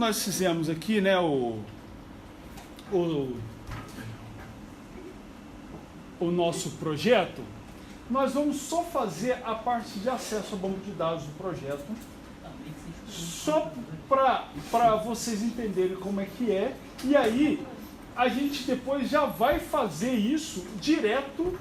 nós fizemos aqui, né, o nosso projeto, nós vamos só fazer a parte de acesso ao banco de dados do projeto, só para vocês entenderem como é que é, e aí a gente depois já vai fazer isso direto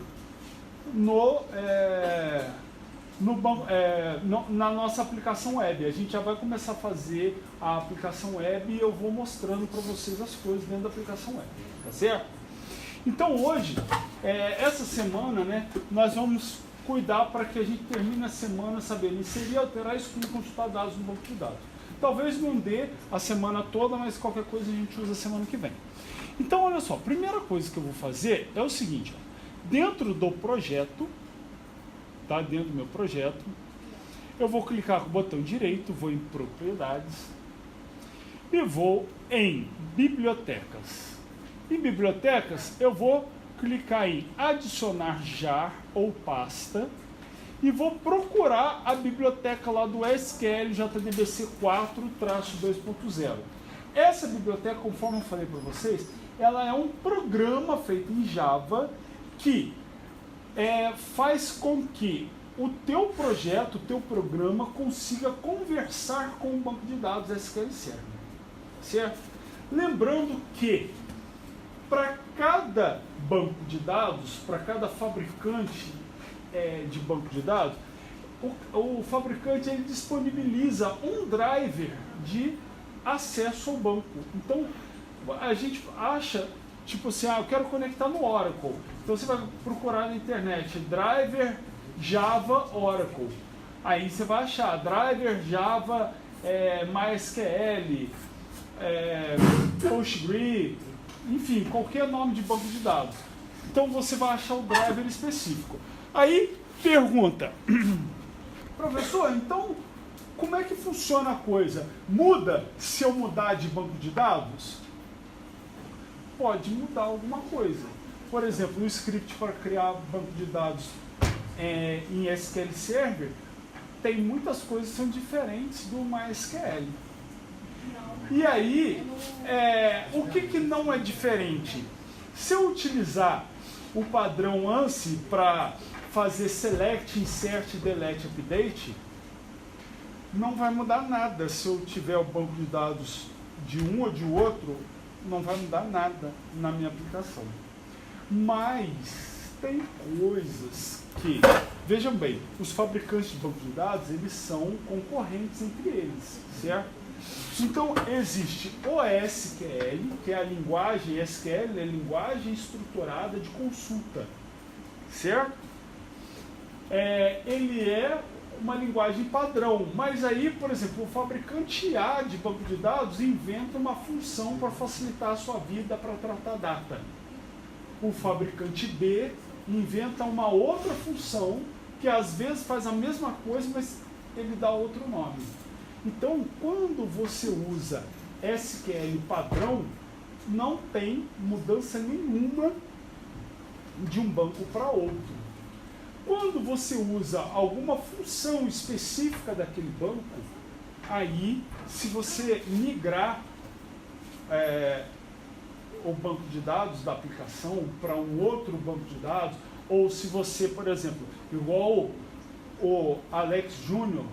na nossa aplicação web. A gente já vai começar a fazer a aplicação web e eu vou mostrando para vocês as coisas dentro da aplicação web, tá certo? Então hoje, essa semana, né, nós vamos cuidar para que a gente termine a semana sabendo inserir, alterar, excluir e consultar dados no banco de dados. Talvez não dê a semana toda, mas qualquer coisa a gente usa a semana que vem. Então, olha só, a primeira coisa que eu vou fazer é o seguinte, ó, dentro do projeto, tá? Dentro do meu projeto, eu vou clicar com o botão direito, vou em propriedades e vou em bibliotecas. Em bibliotecas, eu vou clicar em adicionar jar ou pasta e vou procurar a biblioteca lá do SQL JDBC 4-2.0. Essa biblioteca, conforme eu falei para vocês, ela é um programa feito em Java que faz com que o teu projeto, o teu programa consiga conversar com o banco de dados SQL Server, certo? Lembrando que para cada banco de dados, para cada fabricante de banco de dados, o fabricante ele disponibiliza um driver de acesso ao banco. Então, a gente acha, tipo assim, eu quero conectar no Oracle. Então, você vai procurar na internet, driver Java Oracle. Aí você vai achar driver Java MySQL, Postgre, enfim, qualquer nome de banco de dados. Então, você vai achar o driver específico. Aí, pergunta, professor, então, como é que funciona a coisa? Muda se eu mudar de banco de dados? Pode mudar alguma coisa. Por exemplo, o script para criar banco de dados em SQL Server tem muitas coisas que são diferentes do MySQL. E aí, o que não é diferente? Se eu utilizar o padrão ANSI para fazer select, insert, delete, update, não vai mudar nada. Se eu tiver o banco de dados de um ou de outro, não vai mudar nada na minha aplicação. Mas tem coisas que, vejam bem, os fabricantes de banco de dados, eles são concorrentes entre eles, certo? Então, existe o SQL, que é a linguagem SQL, é a linguagem estruturada de consulta, certo? Ele é uma linguagem padrão, mas aí, por exemplo, o fabricante A de banco de dados inventa uma função para facilitar a sua vida para tratar data. O fabricante B inventa uma outra função que às vezes faz a mesma coisa, mas ele dá outro nome. Então, quando você usa SQL padrão, não tem mudança nenhuma de um banco para outro. Quando você usa alguma função específica daquele banco, aí, se você migrar o banco de dados da aplicação para um outro banco de dados, ou se você, por exemplo, igual o Alex Júnior,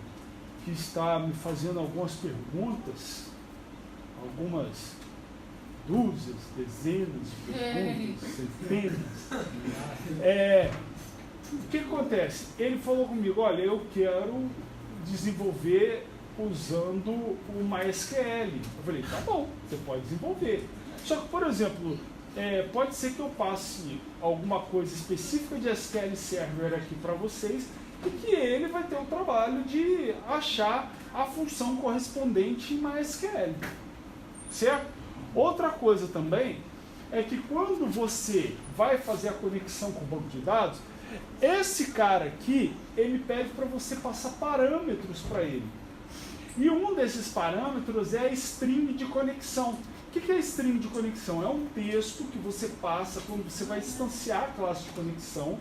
que está me fazendo algumas perguntas, algumas dúzias, dezenas de perguntas, centenas. O que acontece? Ele falou comigo, olha, eu quero desenvolver usando o MySQL. Eu falei, tá bom, você pode desenvolver. Só que, por exemplo, pode ser que eu passe alguma coisa específica de SQL Server aqui para vocês e que ele vai ter o trabalho de achar a função correspondente em MySQL. Certo? Outra coisa também é que quando você vai fazer a conexão com o banco de dados, esse cara aqui, ele pede para você passar parâmetros para ele. E um desses parâmetros é a string de conexão. O que é string de conexão? É um texto que você passa quando você vai instanciar a classe de conexão.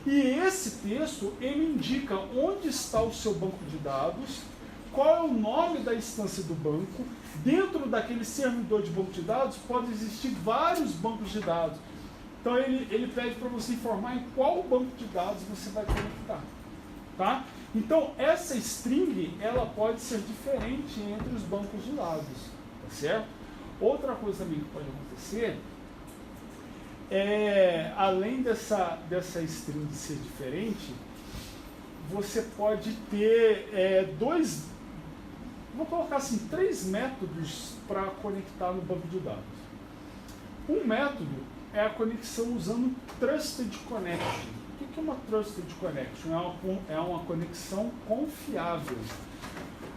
E esse texto, ele indica onde está o seu banco de dados qual é o nome da instância do banco. Dentro daquele servidor de banco de dados, pode existir vários bancos de dados. Então, ele pede para você informar em qual banco de dados você vai conectar. Tá? Então, essa string, ela pode ser diferente entre os bancos de dados. Tá certo? Outra coisa também que pode acontecer além dessa string ser diferente, você pode ter vou colocar assim, 3 métodos para conectar no banco de dados. Um método é a conexão usando Trusted Connection. O que é uma Trusted Connection? É uma conexão confiável.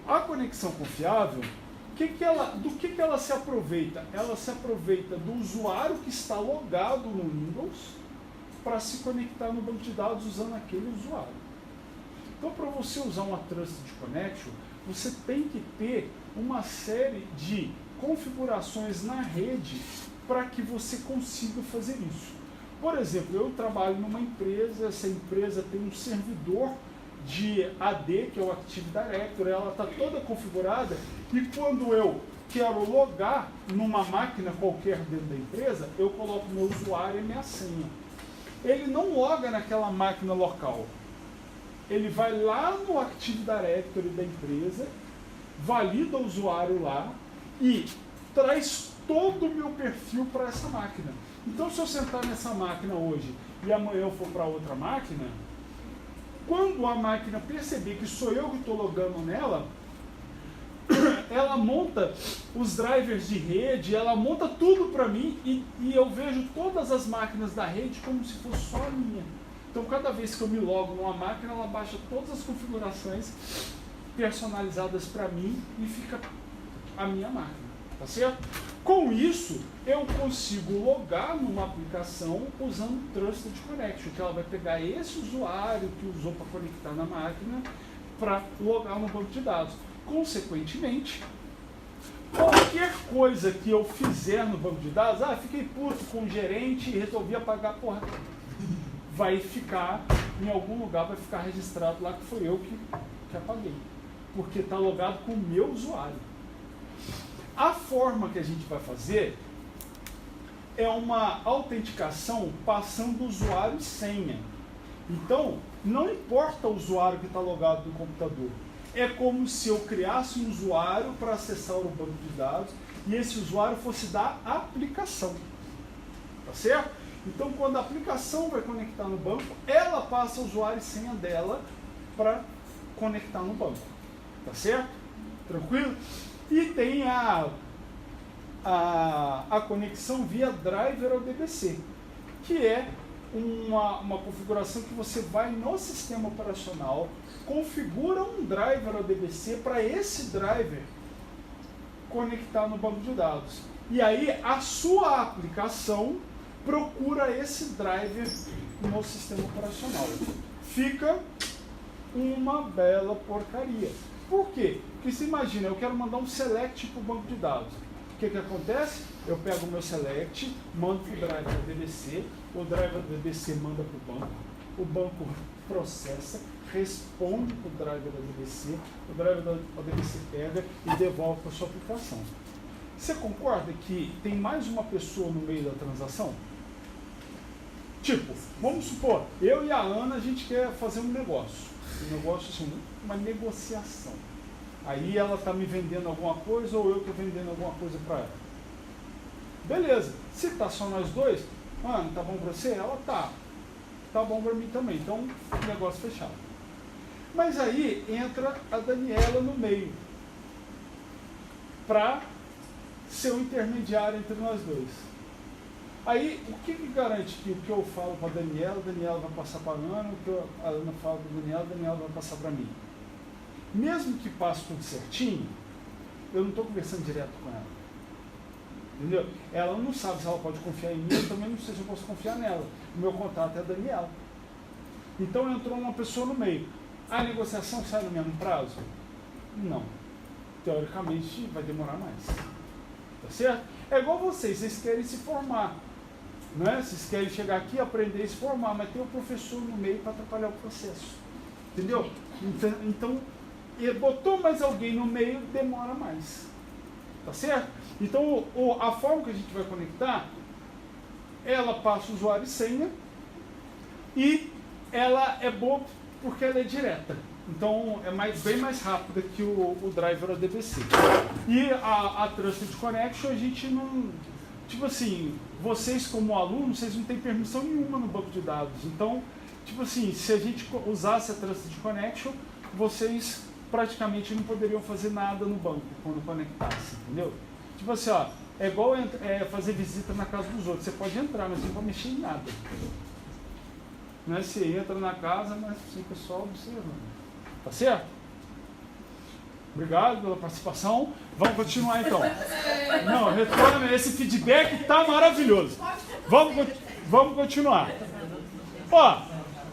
A conexão confiável, do que ela se aproveita? Ela se aproveita do usuário que está logado no Windows para se conectar no banco de dados usando aquele usuário. Então, para você usar uma Trusted Connection, você tem que ter uma série de configurações na rede para que você consiga fazer isso. Por exemplo, eu trabalho numa empresa, essa empresa tem um servidor de AD, que é o Active Directory, ela está toda configurada, e quando eu quero logar numa máquina qualquer dentro da empresa, eu coloco meu usuário e minha senha. Ele não loga naquela máquina local. Ele vai lá no Active Directory da empresa, valida o usuário lá e traz todo o meu perfil para essa máquina. Então, se eu sentar nessa máquina hoje e amanhã eu for para outra máquina, quando a máquina perceber que sou eu que estou logando nela, ela monta os drivers de rede, ela monta tudo para mim e eu vejo todas as máquinas da rede como se fosse só a minha. Então, cada vez que eu me logo numa máquina, ela baixa todas as configurações personalizadas para mim e fica a minha máquina, tá certo? Com isso, eu consigo logar numa aplicação usando Trusted Connection, que ela vai pegar esse usuário que usou para conectar na máquina para logar no banco de dados. Consequentemente, qualquer coisa que eu fizer no banco de dados, fiquei puto com o gerente e resolvi apagar, vai ficar em algum lugar, vai ficar registrado lá que foi eu que apaguei, porque está logado com o meu usuário. A forma que a gente vai fazer é uma autenticação passando usuário e senha. Então, não importa o usuário que está logado no computador. É como se eu criasse um usuário para acessar o banco de dados e esse usuário fosse da aplicação. Tá certo? Então, quando a aplicação vai conectar no banco, ela passa o usuário e senha dela para conectar no banco. Tá certo? Tranquilo? E tem a conexão via driver ao DBC, que é uma configuração que você vai no sistema operacional, configura um driver ao DBC para esse driver conectar no banco de dados. E aí a sua aplicação procura esse driver no sistema operacional. Fica uma bela porcaria. Por quê? Porque você imagina, eu quero mandar um select para o banco de dados. O que acontece? Eu pego o meu select, mando para o driver do DBC, o driver do DBC manda para o banco processa, responde para o driver do DBC, o driver do DBC pega e devolve para a sua aplicação. Você concorda que tem mais uma pessoa no meio da transação? Tipo, vamos supor, eu e a Ana, a gente quer fazer um negócio. Um negócio assim, uma negociação. Aí ela está me vendendo alguma coisa ou eu estou vendendo alguma coisa para ela. Beleza. Se está só nós dois, Ana, tá bom para você? Ela tá. Tá bom para mim também. Então, negócio fechado. Mas aí entra a Daniela no meio. Para ser o intermediário entre nós dois. Aí, o que garante que o que eu falo para a Daniela vai passar para a Ana, o que a Ana fala para a Daniela vai passar para mim? Mesmo que passe tudo certinho, eu não estou conversando direto com ela. Entendeu? Ela não sabe se ela pode confiar em mim, eu também não sei se eu posso confiar nela. O meu contato é a Daniela. Então entrou uma pessoa no meio. A negociação sai no mesmo prazo? Não. Teoricamente vai demorar mais. Tá certo? É igual vocês querem se formar. Né? Vocês querem chegar aqui, aprender e se formar, mas tem o professor no meio para atrapalhar o processo. Entendeu? Então, e botou mais alguém no meio, demora mais. Tá certo? Então, a forma que a gente vai conectar, ela passa o usuário e senha, e ela é boa porque ela é direta. Então, é bem mais rápida que o driver ADBC. E a Trusted Connection, a gente não... Tipo assim, vocês como alunos, vocês não têm permissão nenhuma no banco de dados. Então, tipo assim, se a gente usasse a Trusted Connection, vocês praticamente não poderiam fazer nada no banco quando conectasse, entendeu? Tipo assim, ó, é igual fazer visita na casa dos outros. Você pode entrar, mas você não pode mexer em nada. Não é? Você entra na casa, mas fica só observando. Tá certo? Obrigado pela participação. Vamos continuar então. Não, retorna, esse feedback tá maravilhoso. Vamos continuar. Ó,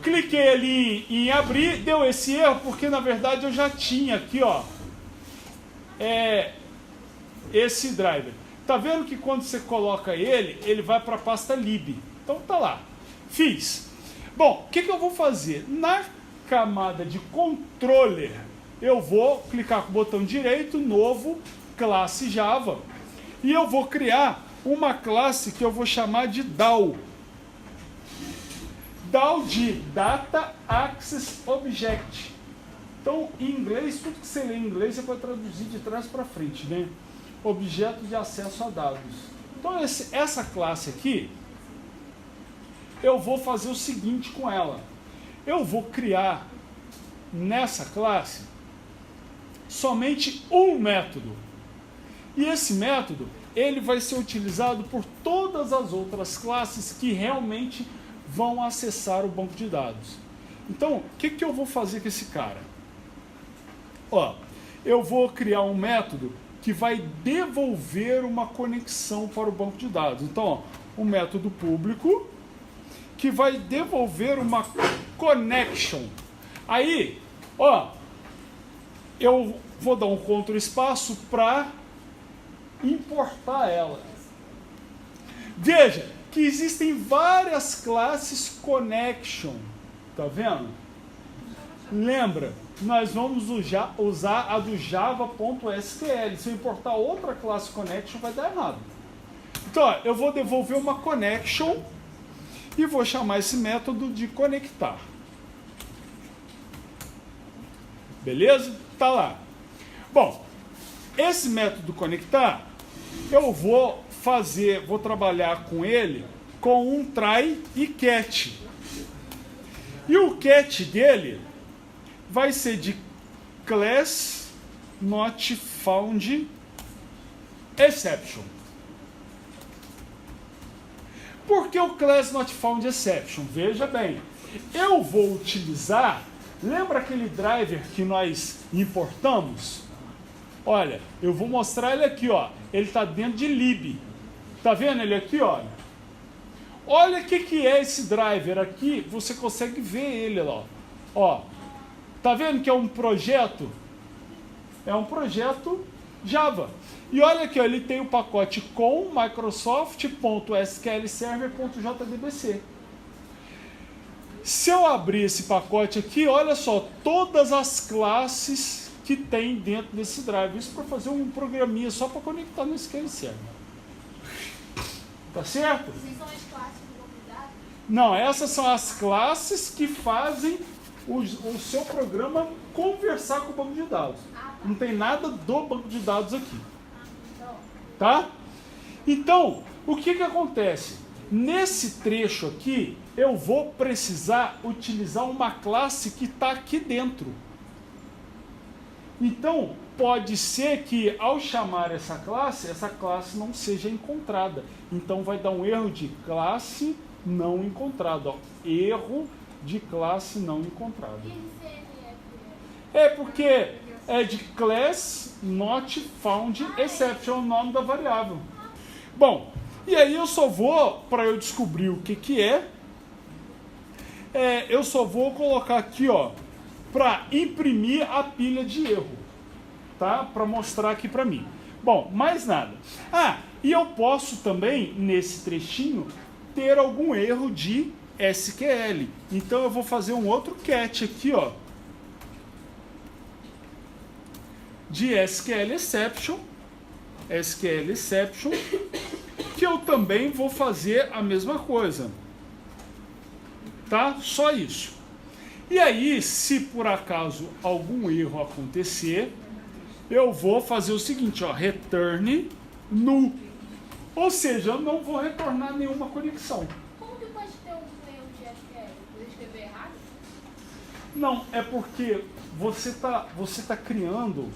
cliquei ali em abrir, deu esse erro, porque na verdade eu já tinha aqui, ó, esse driver. Tá vendo que quando você coloca ele vai para a pasta lib. Então tá lá. Fiz. Bom, o que eu vou fazer? Na camada de controller, eu vou clicar com o botão direito, novo, classe Java, e eu vou criar uma classe que eu vou chamar de DAO. DAO de Data Access Object. Então, em inglês, tudo que você lê em inglês, você pode traduzir de trás para frente, né? Objeto de acesso a dados. Então, essa classe aqui, eu vou fazer o seguinte com ela. Eu vou criar nessa classe somente um método. E esse método, ele vai ser utilizado por todas as outras classes que realmente vão acessar o banco de dados. Então, o que eu vou fazer com esse cara? Ó, eu vou criar um método que vai devolver uma conexão para o banco de dados. Então, ó, um método público que vai devolver uma connection. Aí, ó, eu vou dar um Ctrl espaço para importar ela. Veja que existem várias classes connection. Tá vendo? Lembra, nós vamos usar a do java.sql. Se eu importar outra classe connection, vai dar errado. Então, ó, eu vou devolver uma connection e vou chamar esse método de conectar. Beleza? Tá lá. Bom, esse método conectar, eu vou trabalhar com ele com um try e catch. E o catch dele vai ser de class not found exception. Por que o class not found exception? Veja bem, eu vou utilizar, lembra aquele driver que nós importamos? Olha, eu vou mostrar ele aqui, ó. Ele está dentro de lib. Tá vendo ele aqui, olha? Olha o que é esse driver aqui, você consegue ver ele lá, ó. Tá vendo que é um projeto? É um projeto Java. E olha aqui, ó, ele tem o pacote com Microsoft.sqlserver.jdbc. Se eu abrir esse pacote aqui, olha só, todas as classes que tem dentro desse driver. Isso para fazer um programinha só para conectar no SQL Server. Tá certo? Essas são as classes do banco de dados? Não, essas são as classes que fazem o seu programa conversar com o banco de dados. Não tem nada do banco de dados aqui. Tá? Então, o que acontece? Nesse trecho aqui, eu vou precisar utilizar uma classe que está aqui dentro. Então, pode ser que ao chamar essa classe não seja encontrada. Então, vai dar um erro de classe não encontrada. Ó. Erro de classe não encontrada. É porque é de class not found exception, é o nome da variável. Bom, e aí eu só vou, para eu descobrir o que eu só vou colocar aqui, ó, para imprimir a pilha de erro, tá? Para mostrar aqui para mim. Bom, mais nada. E eu posso também, nesse trechinho, ter algum erro de SQL. Então eu vou fazer um outro catch aqui, ó. de SQL Exception, que eu também vou fazer a mesma coisa. Tá? Só isso. E aí, se por acaso algum erro acontecer, eu vou fazer o seguinte, ó, return null. Ou seja, eu não vou retornar nenhuma conexão. Como que pode ter um erro de SQL? Eu escrever errado? Não, é porque você tá criando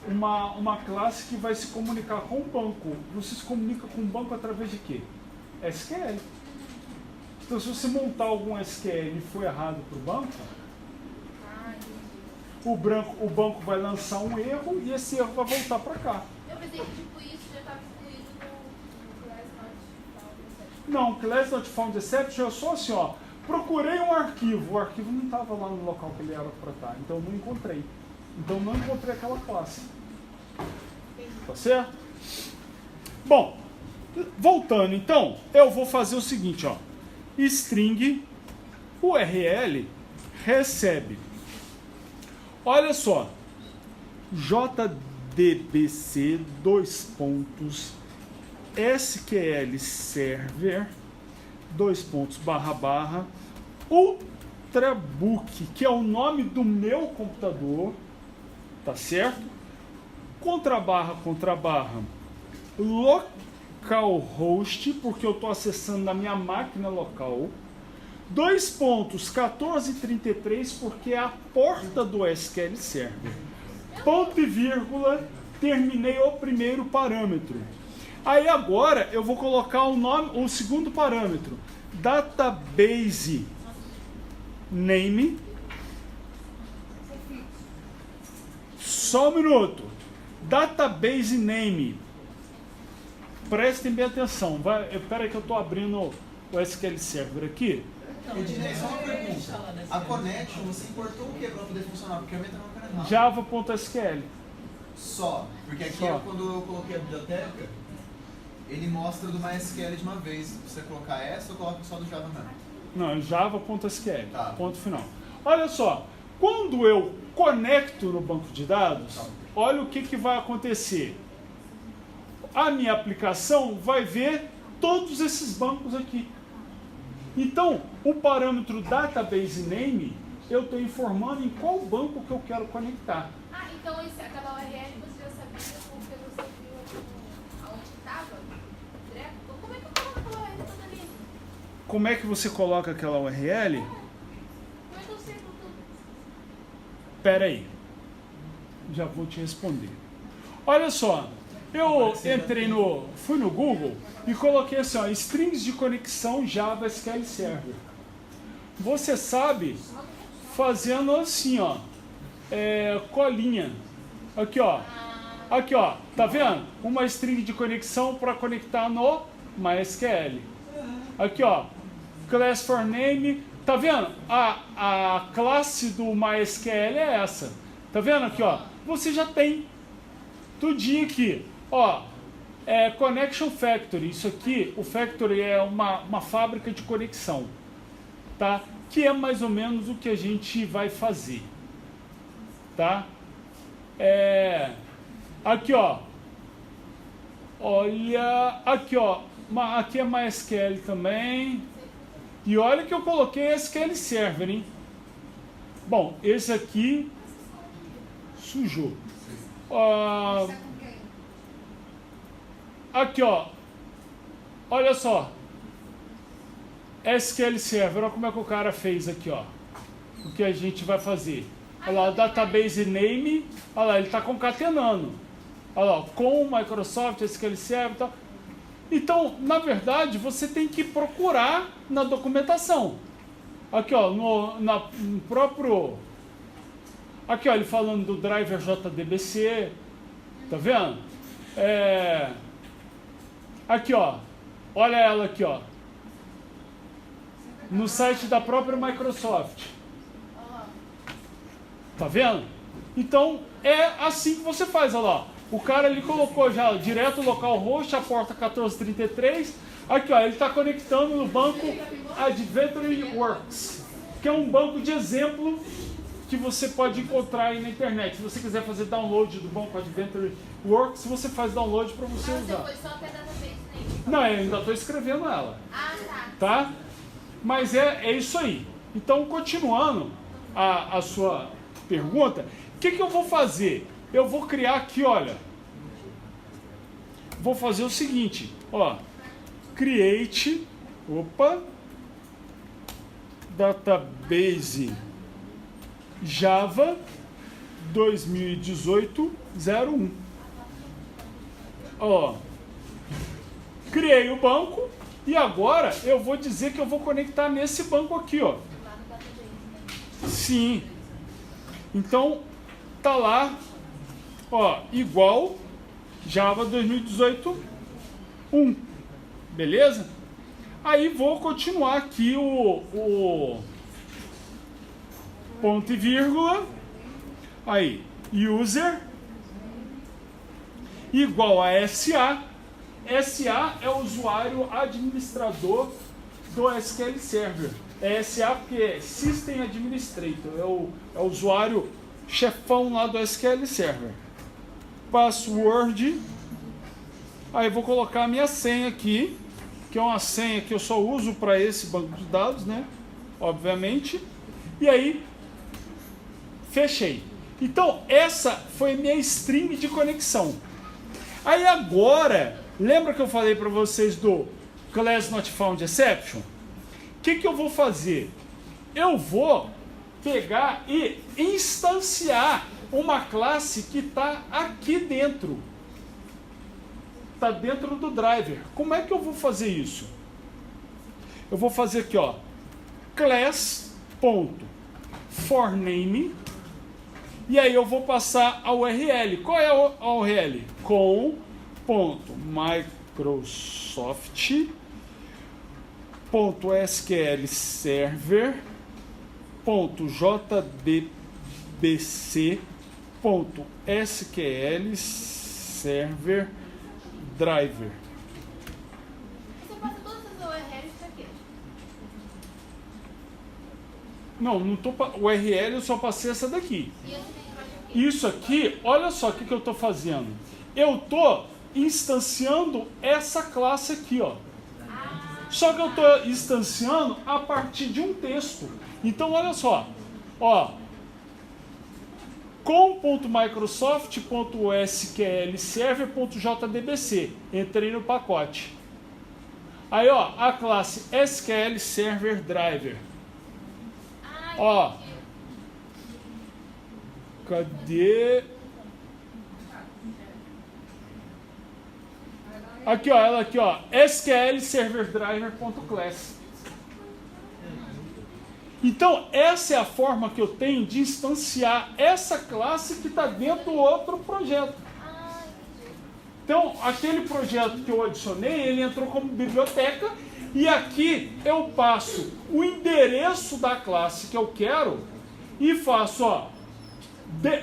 uma classe que vai se comunicar com o banco. Você se comunica com o banco através de quê? SQL. Então, se você montar algum SQL e for errado para o banco, o banco vai lançar um erro e esse erro vai voltar para cá. Eu pensei que tipo, isso já estava incluído no Class Not Found Exception. Não, Class Not Found Exception é só assim, ó. Procurei um arquivo, o arquivo não estava lá no local que ele era para estar, então eu não encontrei. Então não encontrei aquela classe. Tá certo? Bom, voltando então, eu vou fazer o seguinte, ó. String URL recebe. Olha só. JDBC SQL Server Ultrabook, que é o nome do meu computador, tá certo? Contra barra localhost, porque eu estou acessando na minha máquina local. 1433, porque é a porta do SQL Server. Ponto e vírgula, terminei o primeiro parâmetro. Aí agora eu vou colocar o segundo parâmetro. Database name. Só um minuto. Database name. Prestem bem atenção. Espera aí que eu estou abrindo o SQL Server aqui. Ednei, só uma pergunta. A connection, você importou o que para poder funcionar? Porque a minha não era nada. Java.sql. Só. Porque aqui, quando eu coloquei a biblioteca, ele mostra do MySQL de uma vez. Se você colocar essa, eu coloco só do Java mesmo. Não, Java.sql. Tá. Ponto final. Olha só. Quando eu conecto no banco de dados, olha o que vai acontecer. A minha aplicação vai ver todos esses bancos aqui. Então, o parâmetro database name, eu estou informando em qual banco que eu quero conectar. Ah, então aquela URL você já sabia porque você viu aonde estava? Direto? Como é que eu coloco aquela URL toda ali? Como é que você coloca aquela URL? Como é que eu sei tudo? Pera aí. Já vou te responder. Olha só. Eu fui no Google e coloquei assim, ó, strings de conexão Java SQL Server. Você sabe, fazendo assim, ó, colinha. Aqui, ó. Aqui, ó. Tá vendo? Uma string de conexão para conectar no MySQL. Aqui, ó. Class for name. Tá vendo? A classe do MySQL é essa. Tá vendo aqui, ó? Você já tem tudinho aqui. Ó, Connection Factory. Isso aqui, o Factory é uma fábrica de conexão, tá? Que é mais ou menos o que a gente vai fazer, tá? Aqui, ó. Olha, aqui, ó. Aqui é MySQL também. E olha que eu coloquei SQL Server, hein? Bom, esse aqui sujou. Aqui, ó. Olha só. SQL Server. Olha como é que o cara fez aqui, ó. O que a gente vai fazer. Olha lá, database name. Olha lá, ele está concatenando. Olha lá, com Microsoft, SQL Server e tal. Então, na verdade, você tem que procurar na documentação. Aqui, ó, no próprio... Aqui, ó, ele falando do driver JDBC. Tá vendo? Aqui, ó. Olha ela aqui, ó. No site da própria Microsoft. Tá vendo? Então, é assim que você faz, olha lá. O cara ali colocou já direto o localhost, a porta 1433. Aqui, ó, ele está conectando no banco Adventure Works, que é um banco de exemplo que você pode encontrar aí na internet. Se você quiser fazer download do banco Adventure Works, você faz download para você Você usar. foi só até database name. Não, eu ainda estou escrevendo ela. Ah, Tá? Mas é isso aí. Então, continuando a sua pergunta, o que eu vou fazer? Eu vou criar aqui, olha. Vou fazer o seguinte, ó. Create, database Java 2018-01. Ó. Criei o banco. E agora eu vou dizer que eu vou conectar nesse banco aqui, ó. Sim. Então, tá lá, ó, igual Java 2018-1. Beleza? Aí vou continuar aqui o ponto e vírgula. Aí, user igual a SA. SA é o usuário administrador do SQL Server. É SA porque é System Administrator, é o usuário chefão lá do SQL Server. Password. Aí eu vou colocar a minha senha aqui, que é uma senha que eu só uso para esse banco de dados, né? Obviamente. E aí, fechei. Então, essa foi minha string de conexão. Aí agora, lembra que eu falei para vocês do Class Not Found Exception? O que eu vou fazer? Eu vou pegar e instanciar uma classe que está aqui dentro. Está dentro do driver. Como é que eu vou fazer isso? Eu vou fazer aqui, ó, class.forName, e aí eu vou passar a URL. Qual é a URL? com.microsoft.sqlserver.jdbc.sqlserver driver. Você passa todas as URLs pra quê? Não tô. URL eu só passei essa daqui. E esse tem embaixo aqui? Isso aqui, olha só o que eu estou fazendo. Eu estou instanciando essa classe aqui, ó. Só que eu estou instanciando a partir de um texto. Então, olha só. Ó. com.microsoft.sqlserver.jdbc. Entrei no pacote. Aí, ó, a classe SQL Server Driver. Ó. Cadê? Aqui, ó, ela aqui, ó, SQL Server Driver.class. Então, essa é a forma que eu tenho de instanciar essa classe que está dentro do outro projeto. Então, aquele projeto que eu adicionei, ele entrou como biblioteca, e aqui eu passo o endereço da classe que eu quero e faço, ó,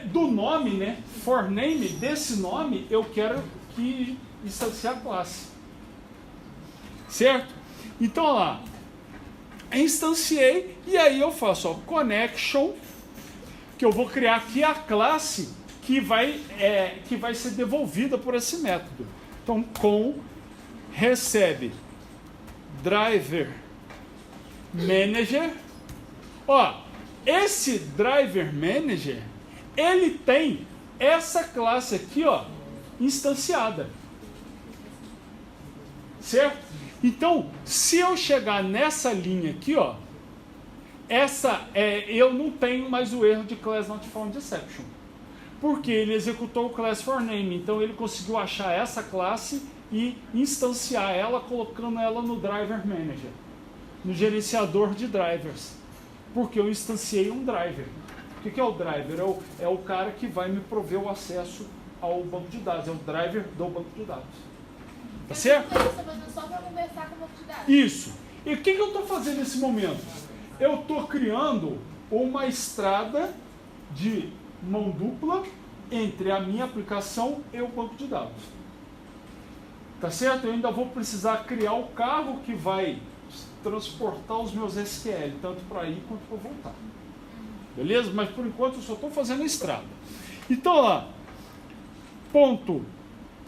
do nome, né, forName, desse nome, eu quero que instanciar a classe. Certo? Então, ó lá, instanciei, e aí eu faço, ó, connection, que eu vou criar aqui a classe que vai ser devolvida por esse método. Então, com recebe driver manager. Ó, esse driver manager, ele tem essa classe aqui, ó, instanciada. Certo? Então, se eu chegar nessa linha aqui, ó, eu não tenho mais o erro de Class Not Found Exception. Porque ele executou o class forName. Então, ele conseguiu achar essa classe e instanciar ela, colocando ela no Driver Manager, no gerenciador de drivers. Porque eu instanciei um driver. O que é o driver? É o cara que vai me prover o acesso ao banco de dados. É o driver do banco de dados. Tá certo? Você está fazendo só para conversar com o banco de dados. Isso. E o que eu estou fazendo nesse momento? Eu estou criando uma estrada de mão dupla entre a minha aplicação e o banco de dados. Tá certo? Eu ainda vou precisar criar o carro que vai transportar os meus SQL, tanto para ir quanto para voltar. beleza? Mas por enquanto eu só estou fazendo a estrada. Então lá, ponto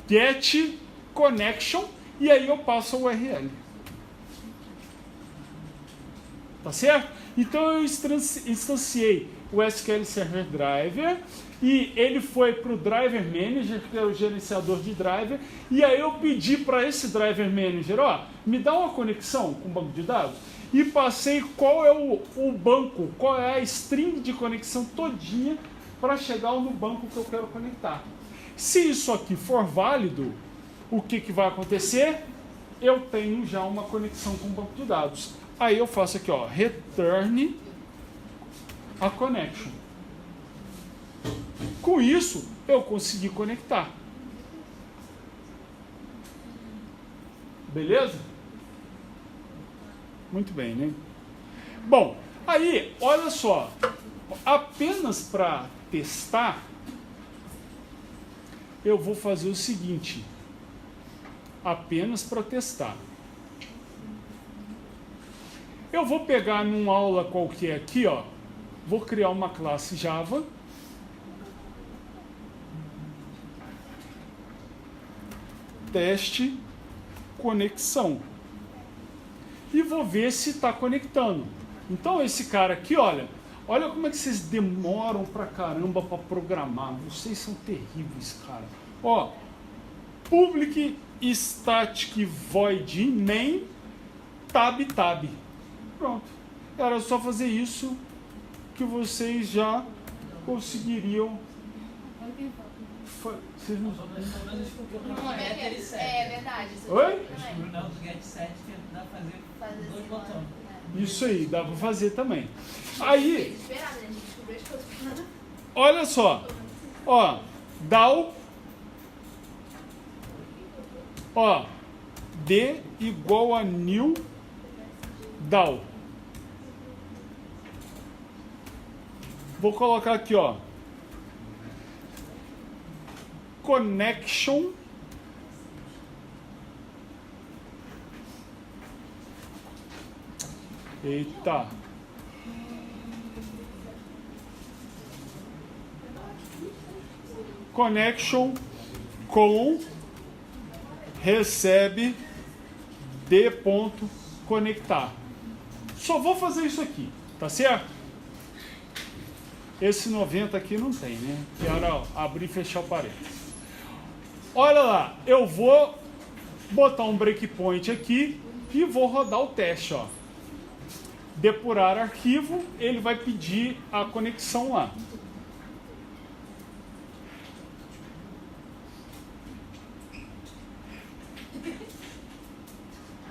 get connection, e aí eu passo a URL. Tá certo? Então eu instanciei o SQL Server Driver e ele foi para o Driver Manager, que é o gerenciador de driver, e aí eu pedi para esse Driver Manager, ó, me dá uma conexão com o banco de dados, e passei qual é o banco, qual é a string de conexão todinha para chegar no banco que eu quero conectar. Se isso aqui for válido, o que vai acontecer? Eu tenho já uma conexão com o banco de dados. Aí eu faço aqui, ó, return a connection. Com isso, eu consegui conectar. Beleza? Muito bem, né? Bom, aí, olha só. Apenas para testar, eu vou fazer o seguinte. Apenas para testar. Eu vou pegar numa aula qualquer aqui, ó. Vou criar uma classe Java. Teste conexão. E vou ver se está conectando. Então esse cara aqui, olha como é que vocês demoram pra caramba para programar. Vocês são terríveis, cara. Ó, public static void main tab. Pronto. Era só fazer isso que vocês já conseguiriam. Vocês não... É verdade. Oi? O get set que dá pra fazer dois botões. Isso aí, dá pra fazer também. Aí, olha só. Ó, DAO. Ó, D igual a new DAO. Vou colocar aqui, ó. Connection. Eita. Connection com recebe de ponto conectar. Só vou fazer isso aqui, tá certo? Esse 90 aqui não tem, né? Que era abrir e fechar o parênteses. Olha lá, eu vou botar um breakpoint aqui e vou rodar o teste, ó. Depurar arquivo, ele vai pedir a conexão lá.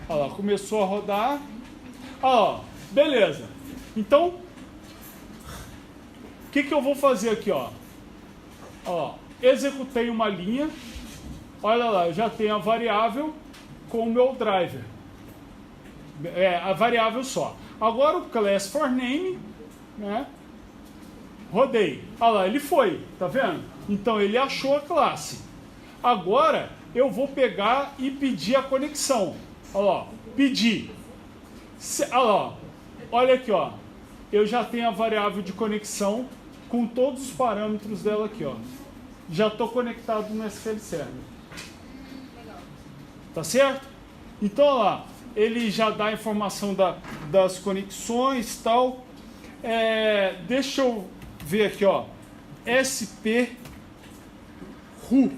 Olha lá, começou a rodar. Ó, beleza. Então, o que eu vou fazer aqui, ó? Ó, executei uma linha. Olha lá, eu já tenho a variável com o meu driver. É, a variável só. Agora o class for name, né? Rodei. Olha lá, ele foi, tá vendo? Então ele achou a classe. Agora eu vou pegar e pedir a conexão. Olha lá, pedir. Olha lá, olha aqui, ó. Eu já tenho a variável de conexão com todos os parâmetros dela aqui, ó. Já estou conectado no SQL Server. Tá certo? Então, olha lá, ele já dá a informação das conexões e tal. Deixa eu ver aqui, ó. SP RU.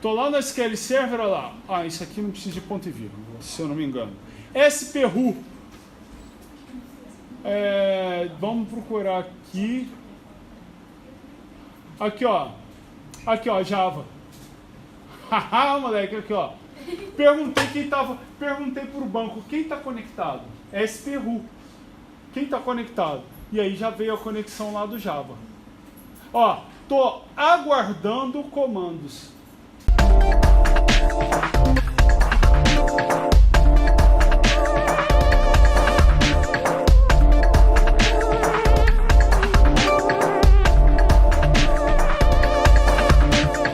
Tô lá no SQL Server, olha lá. Ah, isso aqui não precisa de ponto e vírgula, se eu não me engano. SP RU. Vamos procurar aqui. Aqui, ó. Aqui, ó, Java. Haha, moleque, aqui, ó. Perguntei pro banco quem está conectado. SP RU. Quem está conectado? E aí já veio a conexão lá do Java. Ó, tô aguardando comandos.